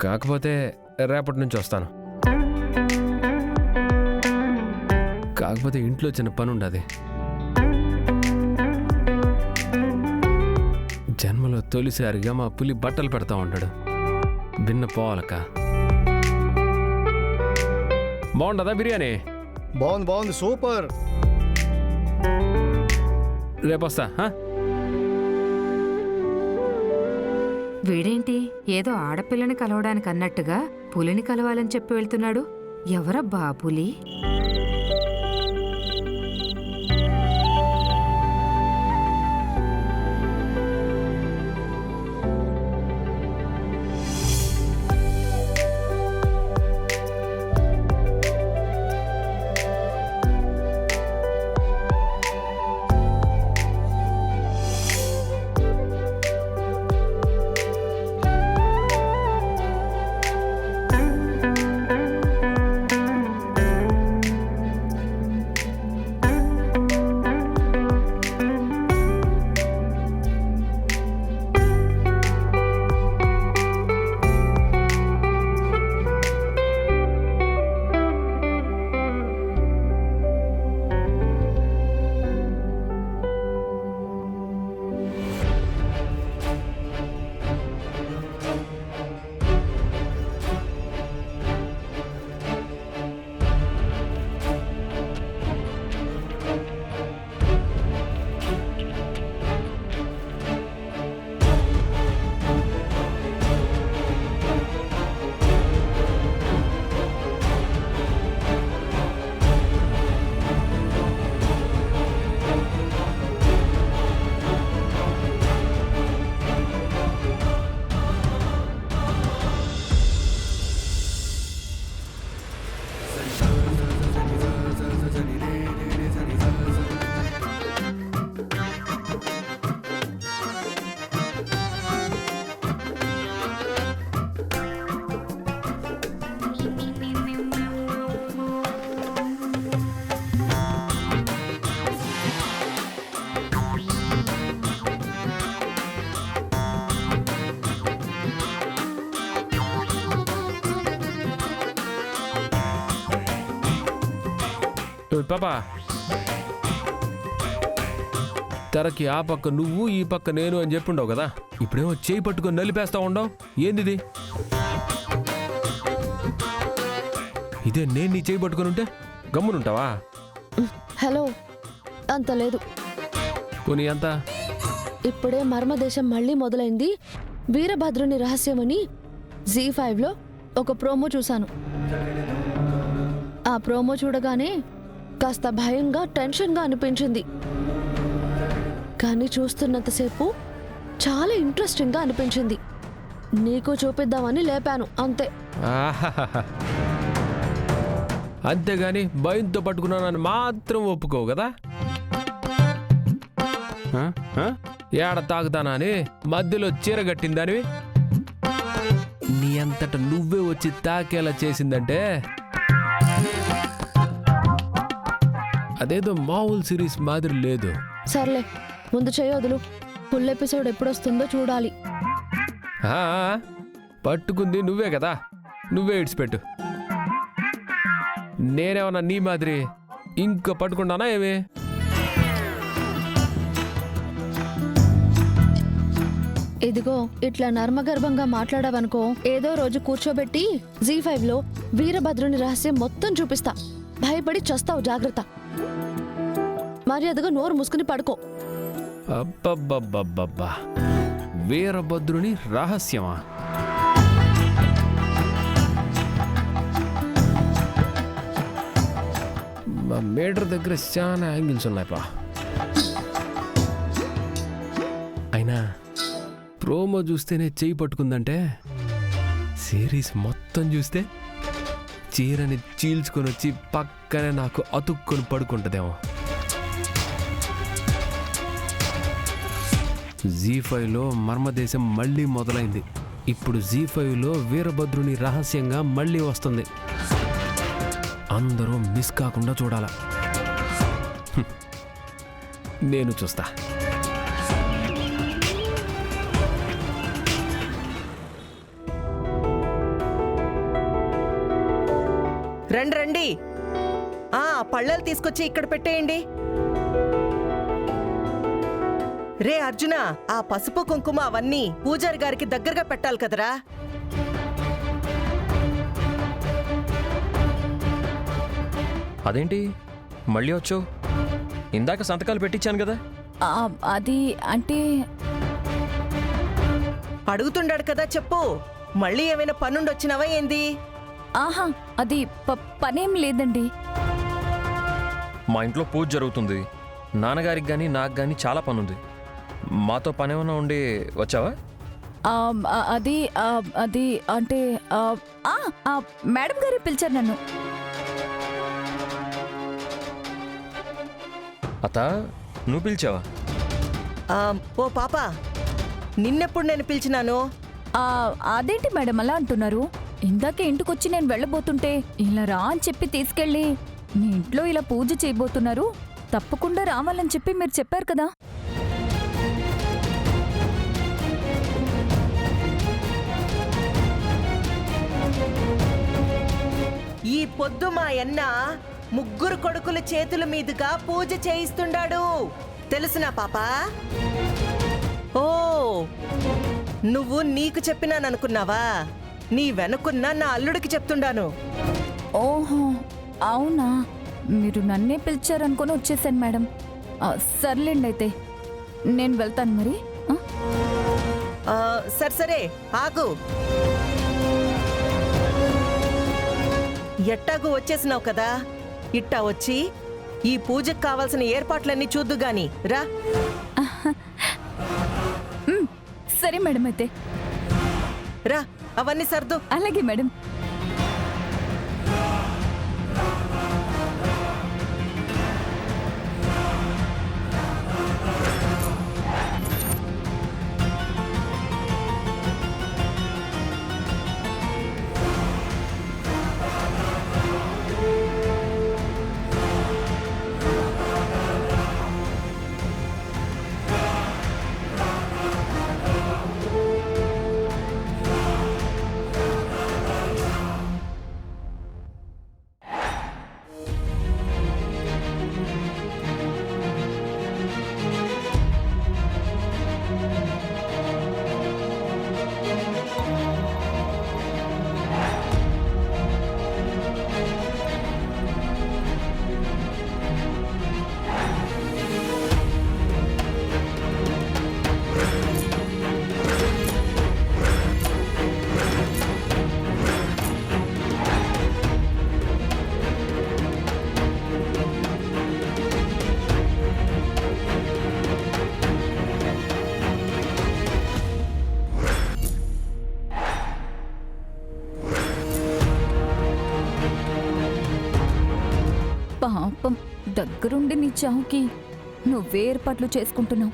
కాకపోతే రేపటి నుంచి వస్తాను. కాకపోతే ఇంట్లో చిన్న పని ఉండదు. జన్మలో తొలిసారిగా మా పులి బట్టలు పెడతా ఉంటాడు. భిన్న పోవాలక్క. బాగుండదా బిర్యానీ? బాగుంది సూపర్. రేపొస్తా. వీడేంటి ఏదో ఆడపిల్లని కలవడానికి అన్నట్టుగా పులిని కలవాలని చెప్పి వెళ్తున్నాడు. ఎవరబ్బా ఆ పులి? పాపా, తెరకి ఆ పక్క నువ్వు ఈ పక్క నేను అని చెప్పుండవు కదా. ఇప్పుడేమో చేయి పట్టుకొని నలిపేస్తా ఉండవు. ఏంది ఇదే? నేను నీ చేయి పట్టుకొని ఉంటే గమ్మునుంటావా? హలో, అంత లేదు. పోనీ అంత? ఇప్పుడే మర్మదేశం మళ్ళీ మొదలైంది. వీరభద్రుని రహస్యమని జీ5లో ఒక ప్రోమో చూశాను. ఆ ప్రోమో చూడగానే కాస్త భయంగా టెన్షన్గా అనిపించింది. కానీ చూస్తున్నంతసేపు చాలా ఇంట్రెస్టింగ్గా అనిపించింది. నీకు చూపిద్దామని లేపాను అంతే. అంతేగాని భయంతో పట్టుకున్నానని మాత్రం ఒప్పుకోవు కదా. ఏడ తాగుతానా అని మధ్యలో చీర కట్టిందానివి. నీ అంతట నువ్వే వచ్చి తాకేలా చేసిందంటే అదేదో మామూలు సిరీస్ మాదిరి లేదు. సర్లే, ముందు చేయొదులు. ఫుల్ ఎపిసోడ్ ఎప్పుడొస్తుందో చూడాలి. పట్టుకుంది నువ్వే కదా, నువ్వే ఇడిచిపెట్టు. నేనేమన్నా నీ మాదిరి ఇంకా పట్టుకుంటానా ఏమి? ఇదిగో ఇట్లా నర్మగర్భంగా మాట్లాడావనుకో, ఏదో రోజు కూర్చోబెట్టి జీ5లో వీరభద్రుని రహస్యం మొత్తం చూపిస్తా. భయపడి చస్తావు, జాగ్రత్త. మర్యాదగా నోరు మూసుకుని పడుకో. అబ్బబ్బబ్బబ్బబ్బా, వీరభద్రుని రహస్యమా? మా మీటర్ దగ్గర చాలా యాంగిల్స్ ఉన్నాయిపా. అయినా ప్రోమో చూస్తేనే చేయి పట్టుకుందంటే సిరీస్ మొత్తం చూస్తే చీరని చీల్చుకొని వచ్చి పక్కనే నాకు అతుక్కొని పడుకుంటుందేమో. జీ5లో మర్మదేశం మళ్ళీ మొదలైంది. ఇప్పుడు జీ5లో వీరభద్రుని రహస్యంగా మళ్ళీ వస్తుంది. అందరూ మిస్ కాకుండా చూడాలా. నేను చూస్తా. రండి రండి. పళ్ళలు తీసుకొచ్చి ఇక్కడ పెట్టేయండి. రే అర్జున, ఆ పసుపు కుంకుమ అవన్నీ పూజారి గారికి దగ్గరగా పెట్టాలి కదరా. అదేంటి మళ్ళీ వచ్చావు? ఇందాక సంతకాలు పెట్టించాను కదా. అది అంటే అడుగుతుండాడు కదా, చెప్పు. మళ్ళీ ఏమైనా పనుండొచ్చినావా ఏంది? ఆహా, అది పనేం లేదండి. మా ఇంట్లో పూజ జరుగుతుంది. నాన్నగారికి కానీ నాకు కానీ చాలా పనుంది. మాతో పనేమన్నా ఉండి వచ్చావా? అది అది అంటే మేడం గారు పిలిచారు నన్ను. అత్త, నువ్వు పిలిచావా? ఓ పాప, నిన్నెప్పుడు నేను పిలిచినాను? అదేంటి మేడం అలా అంటున్నారు? ఇందాకే ఇంటికొచ్చి నేను వెళ్ళబోతుంటే ఇలా రా అని చెప్పి తీసుకెళ్ళి మీ ఇంట్లో ఇలా పూజ చేయబోతున్నారు, తప్పకుండా రావాలని చెప్పి మీరు చెప్పారు కదా. ఈ పొద్దు మా అన్న ముగ్గురు కొడుకుల చేతుల మీదుగా పూజ చేయిస్తుండాడు, తెలుసునా పాప? ఓ, నువ్వు నీకు చెప్పినాననుకున్నావా? నీ వెనుకున్న నా అల్లుడికి చెప్తుండాను. ఓహో, అవునా? మీరు నన్నే పిలిచారనుకొని వచ్చేసాను మేడం. సర్లేండి, అయితే నేను వెళ్తాను మరి. సరే ఆగు. ఎట్టాగు వచ్చేసినావు కదా, ఇట్టా వచ్చి ఈ పూజకు కావాల్సిన ఏర్పాట్లన్నీ చూద్దు గాని రా. సరే మేడం, అయితే రా, అవన్నీ సర్దు. అలాగే మేడం. పాపం, దగ్గరుండి నీ చావుకి నువ్వే ఏర్పాట్లు చేసుకుంటున్నావు.